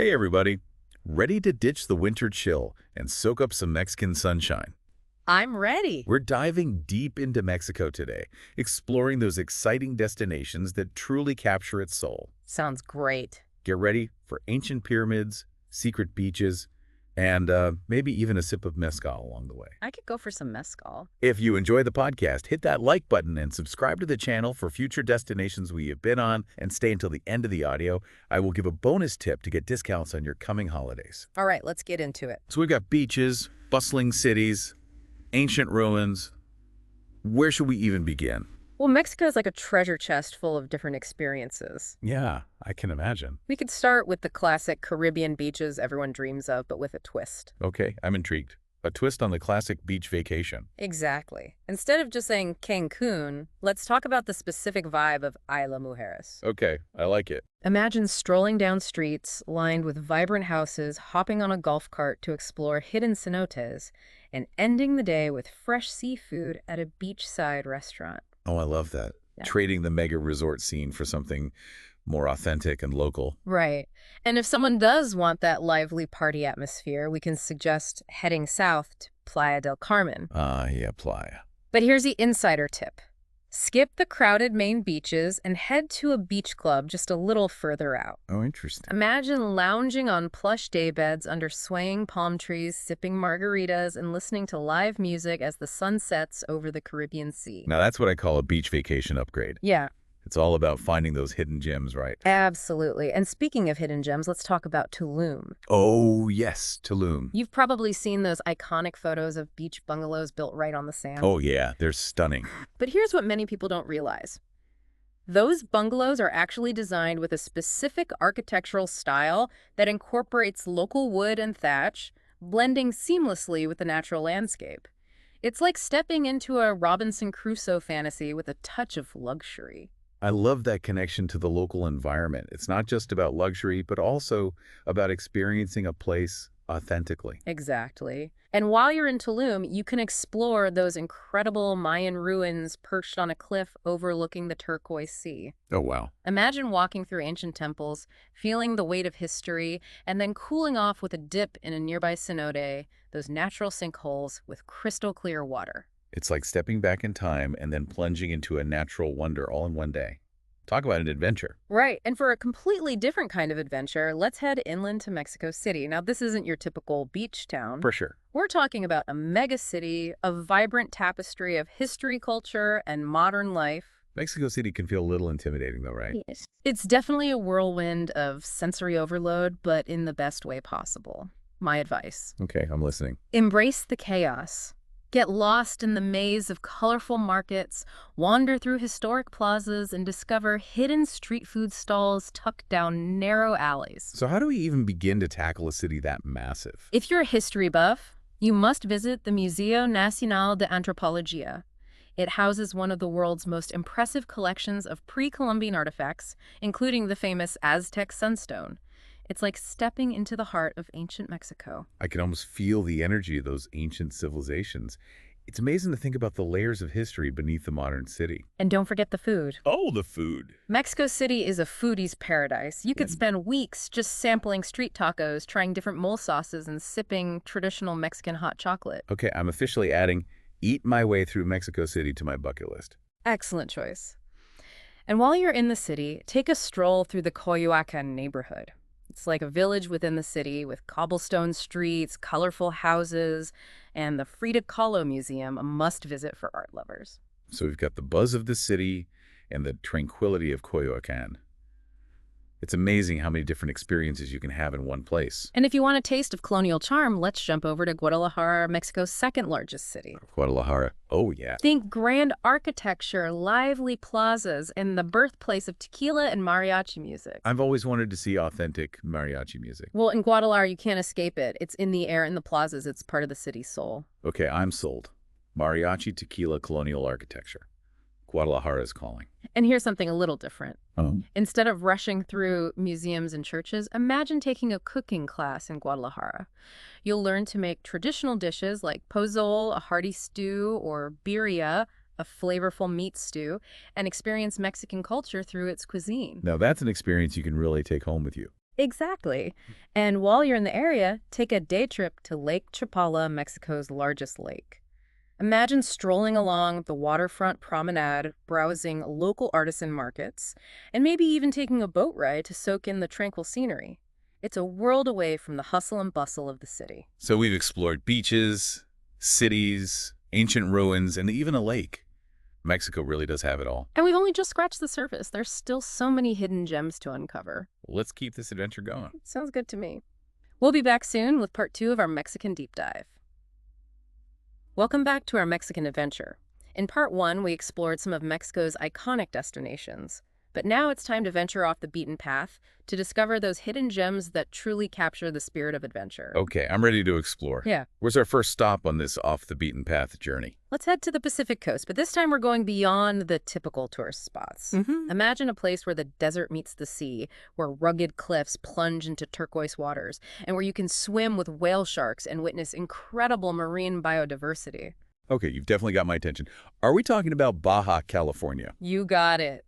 Hey everybody, ready to ditch the winter chill and soak up some Mexican sunshine? I'm ready. We're diving deep into Mexico today, exploring those exciting destinations that truly capture its soul. Sounds great. Get ready for ancient pyramids, secret beaches, and maybe even a sip of mezcal along the way. I could go for some mezcal. If you enjoy the podcast, hit that like button and subscribe to the channel for future destinations we have been on, and stay until the end of the audio. I will give a bonus tip to get discounts on your coming holidays. All right, let's get into it. So we've got beaches, bustling cities, ancient ruins. Where should we even begin? Well, Mexico is like a treasure chest full of different experiences. Yeah, I can imagine. We could start with the classic Caribbean beaches everyone dreams of, but with a twist. Okay, I'm intrigued. A twist on the classic beach vacation. Exactly. Instead of just saying Cancun, let's talk about the specific vibe of Isla Mujeres. Okay, I like it. Imagine strolling down streets lined with vibrant houses, hopping on a golf cart to explore hidden cenotes, and ending the day with fresh seafood at a beachside restaurant. Oh, I love that. Yeah. Trading the mega resort scene for something more authentic and local. Right. And if someone does want that lively party atmosphere, we can suggest heading south to Playa del Carmen. Yeah, Playa. But here's the insider tip. Skip the crowded main beaches and head to a beach club just a little further out. Oh, interesting. Imagine lounging on plush daybeds under swaying palm trees, sipping margaritas, and listening to live music as the sun sets over the Caribbean Sea. Now that's what I call a beach vacation upgrade. Yeah, It's all about finding those hidden gems, right? absolutely. And speaking of hidden gems, let's talk about Tulum. Oh, yes, Tulum. You've probably seen those iconic photos of beach bungalows built right on the sand. Oh, yeah, they're stunning. But here's what many people don't realize. Those bungalows are actually designed with a specific architectural style that incorporates local wood and thatch, blending seamlessly with the natural landscape. It's like stepping into a Robinson Crusoe fantasy with a touch of luxury. I love that connection to the local environment. It's not just about luxury, but also about experiencing a place authentically. Exactly. And while you're in Tulum, you can explore those incredible Mayan ruins perched on a cliff overlooking the turquoise sea. Oh, wow. Imagine walking through ancient temples, feeling the weight of history, and then cooling off with a dip in a nearby cenote, those natural sinkholes with crystal clear water. It's like stepping back in time and then plunging into a natural wonder all in one day. Talk about an adventure. Right, and for a completely different kind of adventure, let's head inland to Mexico City. Now, this isn't your typical beach town. For sure. We're talking about a mega city, a vibrant tapestry of history, culture, and modern life. Mexico City can feel a little intimidating though, right? Yes. It's definitely a whirlwind of sensory overload, but in the best way possible. My advice. Okay, I'm listening. Embrace the chaos. Get lost in the maze of colorful markets, wander through historic plazas, and discover hidden street food stalls tucked down narrow alleys. So how do we even begin to tackle a city that massive? If you're a history buff, you must visit the Museo Nacional de Antropología. It houses one of the world's most impressive collections of pre-Columbian artifacts, including the famous Aztec sunstone. It's like stepping into the heart of ancient Mexico. I can almost feel the energy of those ancient civilizations. It's amazing to think about the layers of history beneath the modern city. And don't forget the food. Oh, the food. Mexico City is a foodie's paradise. You could spend weeks just sampling street tacos, trying different mole sauces, and sipping traditional Mexican hot chocolate. Okay, I'm officially adding eat my way through Mexico City to my bucket list. Excellent choice. And while you're in the city, take a stroll through the Coyoacan neighborhood. It's like a village within the city with cobblestone streets, colorful houses, and the Frida Kahlo Museum, a must-visit for art lovers. So we've got the buzz of the city and the tranquility of Coyoacan. It's amazing how many different experiences you can have in one place. And if you want a taste of colonial charm, let's jump over to Guadalajara, Mexico's second largest city. Guadalajara. Oh, yeah. Think grand architecture, lively plazas, and the birthplace of tequila and mariachi music. I've always wanted to see authentic mariachi music. Well, in Guadalajara, you can't escape it. It's in the air in the plazas. It's part of the city's soul. Okay, I'm sold. Mariachi, tequila, colonial architecture. Guadalajara is calling. And here's something a little different. Oh. Instead of rushing through museums and churches, imagine taking a cooking class in Guadalajara. You'll learn to make traditional dishes like pozole, a hearty stew, or birria, a flavorful meat stew, and experience Mexican culture through its cuisine. Now that's an experience you can really take home with you. Exactly. And while you're in the area, take a day trip to Lake Chapala, Mexico's largest lake. Imagine strolling along the waterfront promenade, browsing local artisan markets, and maybe even taking a boat ride to soak in the tranquil scenery. It's a world away from the hustle and bustle of the city. So we've explored beaches, cities, ancient ruins, and even a lake. Mexico really does have it all. And we've only just scratched the surface. There's still so many hidden gems to uncover. Let's keep this adventure going. Sounds good to me. We'll be back soon with part 2 of our Mexican deep dive. Welcome back to our Mexican adventure. In part 1, we explored some of Mexico's iconic destinations. But now it's time to venture off the beaten path to discover those hidden gems that truly capture the spirit of adventure. Okay, I'm ready to explore. Yeah. Where's our first stop on this off-the-beaten-path journey? Let's head to the Pacific coast, but this time we're going beyond the typical tourist spots. Imagine a place where the desert meets the sea, where rugged cliffs plunge into turquoise waters, and where you can swim with whale sharks and witness incredible marine biodiversity. Okay, you've definitely got my attention. Are we talking about Baja California? You got it.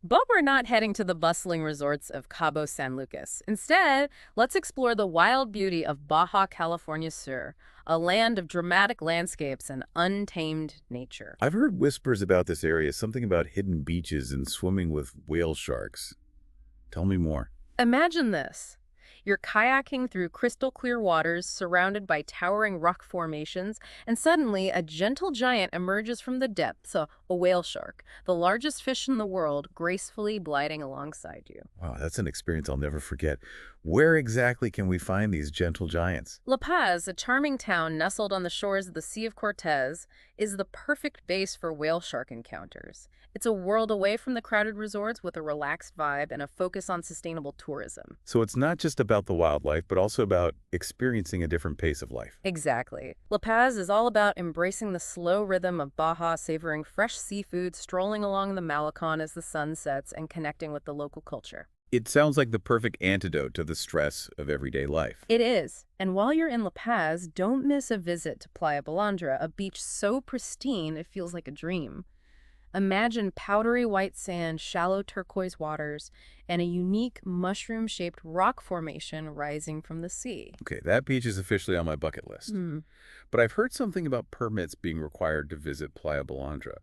But we're not heading to the bustling resorts of Cabo San Lucas. Instead, let's explore the wild beauty of Baja California Sur, a land of dramatic landscapes and untamed nature. I've heard whispers about this area, something about hidden beaches and swimming with whale sharks. Tell me more. Imagine this. You're kayaking through crystal clear waters surrounded by towering rock formations, and suddenly a gentle giant emerges from the depths, a whale shark, the largest fish in the world, gracefully gliding alongside you. Wow, that's an experience I'll never forget. Where exactly can we find these gentle giants? La Paz, a charming town nestled on the shores of the Sea of Cortez, is the perfect base for whale shark encounters. It's a world away from the crowded resorts with a relaxed vibe and a focus on sustainable tourism. So it's not just about the wildlife, but also about experiencing a different pace of life. Exactly. La Paz is all about embracing the slow rhythm of Baja, savoring fresh seafood, strolling along the Malecon as the sun sets, and connecting with the local culture. It sounds like the perfect antidote to the stress of everyday life. It is. And while you're in La Paz, don't miss a visit to Playa Balandra, a beach so pristine it feels like a dream. Imagine powdery white sand, shallow turquoise waters, and a unique mushroom-shaped rock formation rising from the sea. Okay, that beach is officially on my bucket list. But I've heard something about permits being required to visit Playa Balandra.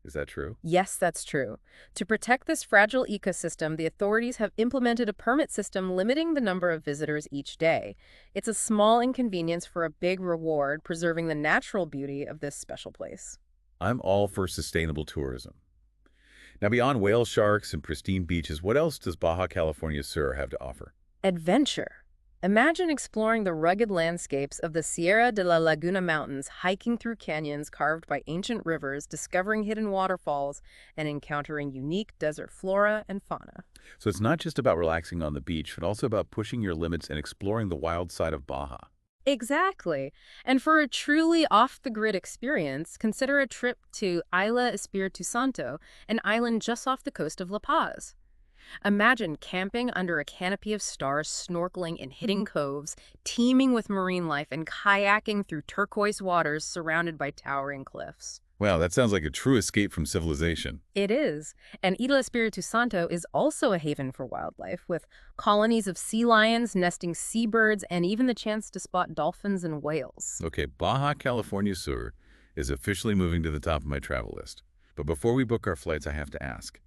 Is that true? Yes, that's true. To protect this fragile ecosystem, the authorities have implemented a permit system limiting the number of visitors each day. It's a small inconvenience for a big reward, preserving the natural beauty of this special place. I'm all for sustainable tourism. Now, beyond whale sharks and pristine beaches, what else does Baja California Sur have to offer? Adventure. Imagine exploring the rugged landscapes of the Sierra de la Laguna Mountains, hiking through canyons carved by ancient rivers, discovering hidden waterfalls, and encountering unique desert flora and fauna. So it's not just about relaxing on the beach, but also about pushing your limits and exploring the wild side of Baja. Exactly. And for a truly off-the-grid experience, consider a trip to Isla Espiritu Santo, an island just off the coast of La Paz. Imagine camping under a canopy of stars, snorkeling in hidden coves, teeming with marine life, and kayaking through turquoise waters surrounded by towering cliffs. Wow, that sounds like a true escape from civilization. It is. And Isla Espiritu Santo is also a haven for wildlife, with colonies of sea lions, nesting seabirds, and even the chance to spot dolphins and whales. Okay, Baja California Sur is officially moving to the top of my travel list. But before we book our flights, I have to ask,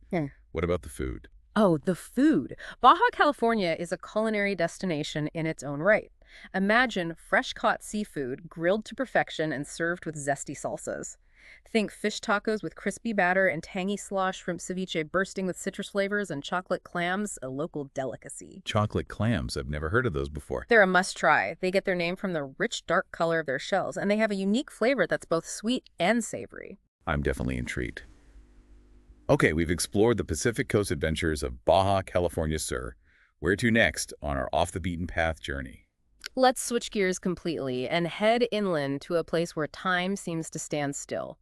what about the food? Oh, the food. Baja California is a culinary destination in its own right. Imagine fresh-caught seafood, grilled to perfection and served with zesty salsas. Think fish tacos with crispy batter and tangy slosh, shrimp ceviche bursting with citrus flavors, and chocolate clams, a local delicacy. Chocolate clams. I've never heard of those before. They're a must-try. They get their name from the rich, dark color of their shells, and they have a unique flavor that's both sweet and savory. I'm definitely intrigued. Okay, we've explored the Pacific Coast adventures of Baja California Sur. Where to next on our off-the-beaten-path journey? Let's switch gears completely and head inland to a place where time seems to stand still.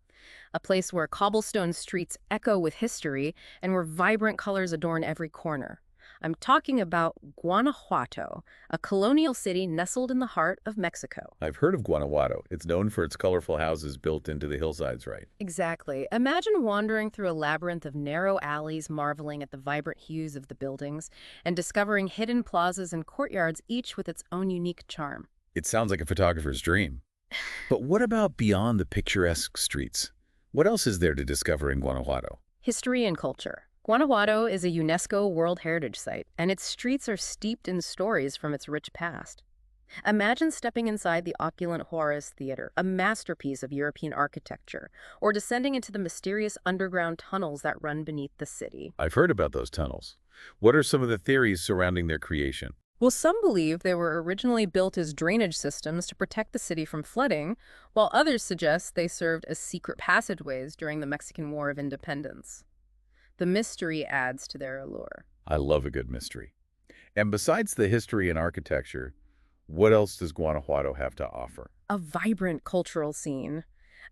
A place where cobblestone streets echo with history and where vibrant colors adorn every corner. I'm talking about Guanajuato, a colonial city nestled in the heart of Mexico. I've heard of Guanajuato. It's known for its colorful houses built into the hillsides, right? Exactly. Imagine wandering through a labyrinth of narrow alleys, marveling at the vibrant hues of the buildings, and discovering hidden plazas and courtyards, each with its own unique charm. It sounds like a photographer's dream. But what about beyond the picturesque streets? What else is there to discover in Guanajuato? History and culture. Guanajuato is a UNESCO World Heritage Site, and its streets are steeped in stories from its rich past. Imagine stepping inside the opulent Juarez Theater, a masterpiece of European architecture, or descending into the mysterious underground tunnels that run beneath the city. I've heard about those tunnels. What are some of the theories surrounding their creation? Well, some believe they were originally built as drainage systems to protect the city from flooding, while others suggest they served as secret passageways during the Mexican War of Independence. The mystery adds to their allure. I love a good mystery. And besides the history and architecture, what else does Guanajuato have to offer? A vibrant cultural scene.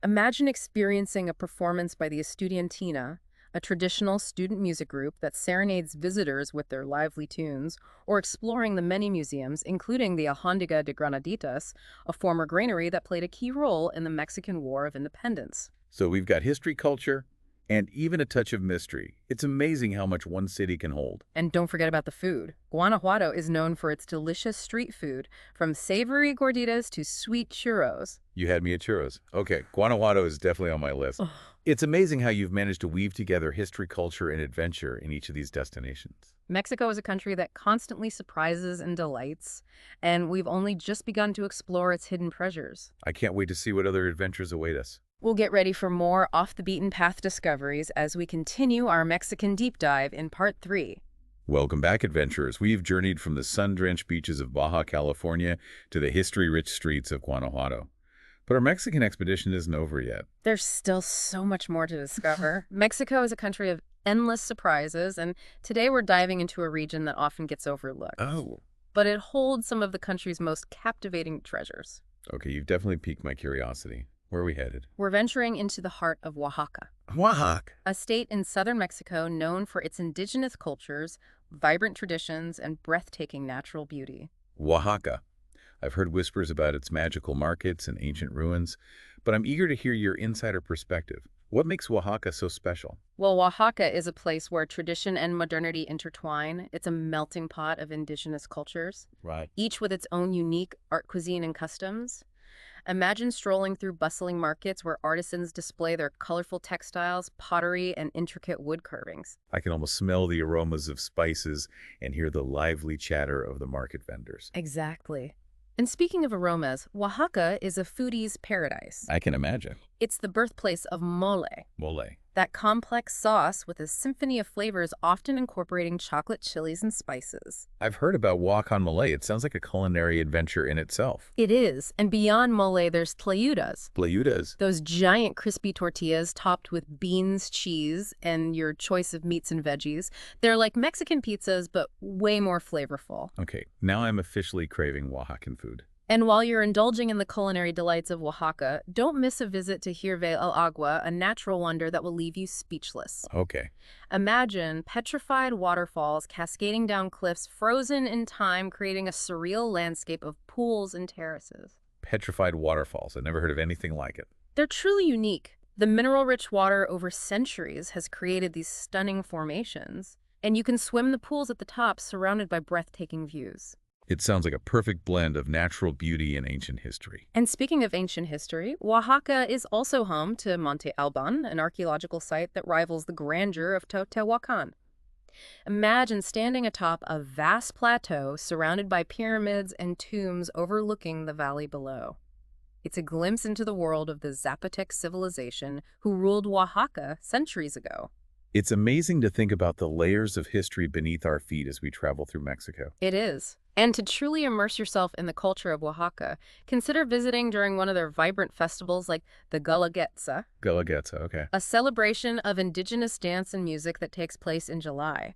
Imagine experiencing a performance by the Estudiantina, a traditional student music group that serenades visitors with their lively tunes, or exploring the many museums, including the Alhóndiga de Granaditas, a former granary that played a key role in the Mexican War of Independence. So we've got history, culture, and even a touch of mystery. It's amazing how much one city can hold. And don't forget about the food. Guanajuato is known for its delicious street food, from savory gorditas to sweet churros. You had me at churros. Okay, Guanajuato is definitely on my list. Ugh. It's amazing how you've managed to weave together history, culture, and adventure in each of these destinations. Mexico is a country that constantly surprises and delights, and we've only just begun to explore its hidden treasures. I can't wait to see what other adventures await us. We'll get ready for more off-the-beaten-path discoveries as we continue our Mexican deep dive in Part 3. Welcome back, adventurers. We've journeyed from the sun-drenched beaches of Baja California to the history-rich streets of Guanajuato. But our Mexican expedition isn't over yet. There's still so much more to discover. Mexico is a country of endless surprises, and today we're diving into a region that often gets overlooked. Oh. But it holds some of the country's most captivating treasures. Okay, you've definitely piqued my curiosity. Where are we headed? We're venturing into the heart of Oaxaca, Oaxaca. a state in southern Mexico known for its indigenous cultures, vibrant traditions, and breathtaking natural beauty. Oaxaca. I've heard whispers about its magical markets and ancient ruins, but I'm eager to hear your insider perspective. What makes Oaxaca so special? Well, Oaxaca is a place where tradition and modernity intertwine. It's a melting pot of indigenous cultures, Right. each with its own unique art, cuisine, and customs. Imagine strolling through bustling markets where artisans display their colorful textiles, pottery, and intricate wood carvings. I can almost smell the aromas of spices and hear the lively chatter of the market vendors. Exactly. And speaking of aromas, Oaxaca is a foodie's paradise. I can imagine. It's the birthplace of mole, Mole. that complex sauce with a symphony of flavors often incorporating chocolate, chilies, and spices. I've heard about guacamole. It sounds like a culinary adventure in itself. It is, and beyond mole, there's tlayudas, Playudas. those giant crispy tortillas topped with beans, cheese, and your choice of meats and veggies. They're like Mexican pizzas, but way more flavorful. Okay, now I'm officially craving Oaxacan food. And while you're indulging in the culinary delights of Oaxaca, don't miss a visit to Hirve el Agua, a natural wonder that will leave you speechless. Okay. Imagine petrified waterfalls cascading down cliffs frozen in time, creating a surreal landscape of pools and terraces. Petrified waterfalls. I've never heard of anything like it. They're truly unique. The mineral-rich water over centuries has created these stunning formations, and you can swim the pools at the top surrounded by breathtaking views. It sounds like a perfect blend of natural beauty and ancient history. And speaking of ancient history, Oaxaca is also home to Monte Alban, an archaeological site that rivals the grandeur of Teotihuacan. Imagine standing atop a vast plateau surrounded by pyramids and tombs overlooking the valley below. It's a glimpse into the world of the Zapotec civilization who ruled Oaxaca centuries ago. It's amazing to think about the layers of history beneath our feet as we travel through Mexico. It is. And to truly immerse yourself in the culture of Oaxaca, consider visiting during one of their vibrant festivals like the Guelaguetza, Guelaguetza, okay. a celebration of indigenous dance and music that takes place in July.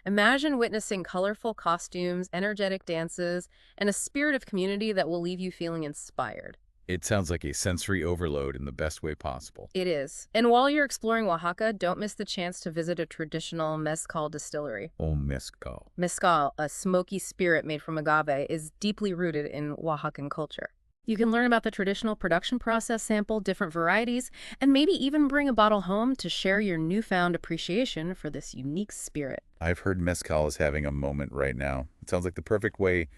Imagine witnessing colorful costumes, energetic dances, and a spirit of community that will leave you feeling inspired. It sounds like a sensory overload in the best way possible. It is. And while you're exploring Oaxaca, don't miss the chance to visit a traditional mezcal distillery. Oh, mezcal. Mezcal, a smoky spirit made from agave, is deeply rooted in Oaxacan culture. You can learn about the traditional production process, sample different varieties, and maybe even bring a bottle home to share your newfound appreciation for this unique spirit. I've heard mezcal is having a moment right now. It sounds like the perfect way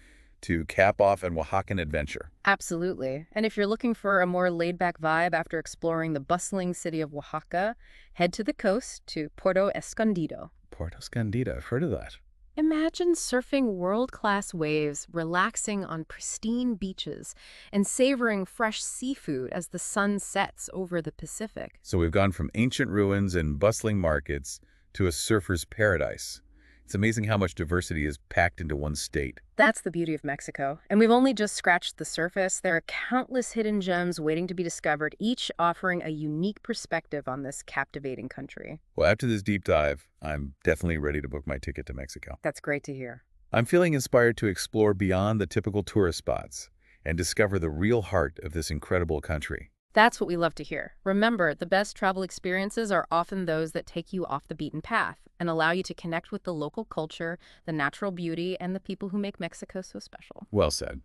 to cap off an Oaxacan adventure. Absolutely. And if you're looking for a more laid-back vibe after exploring the bustling city of Oaxaca, head to the coast to Puerto Escondido. Puerto Escondido, I've heard of that. Imagine surfing world-class waves, relaxing on pristine beaches, and savoring fresh seafood as the sun sets over the Pacific. So we've gone from ancient ruins and bustling markets to a surfer's paradise. It's amazing how much diversity is packed into one state. That's the beauty of Mexico. And we've only just scratched the surface. There are countless hidden gems waiting to be discovered, each offering a unique perspective on this captivating country. Well, after this deep dive, I'm definitely ready to book my ticket to Mexico. That's great to hear. I'm feeling inspired to explore beyond the typical tourist spots and discover the real heart of this incredible country. That's what we love to hear. Remember, the best travel experiences are often those that take you off the beaten path and allow you to connect with the local culture, the natural beauty, and the people who make Mexico so special. Well said.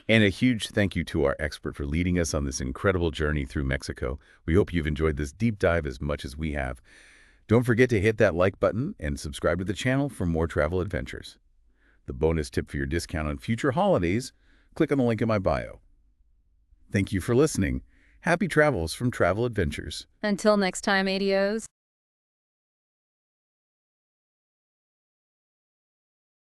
And a huge thank you to our expert for leading us on this incredible journey through Mexico. We hope you've enjoyed this deep dive as much as we have. Don't forget to hit that like button and subscribe to the channel for more travel adventures. The bonus tip for your discount on future holidays, click on the link in my bio. Thank you for listening. Happy travels from Travel Adventures. Until next time, adios.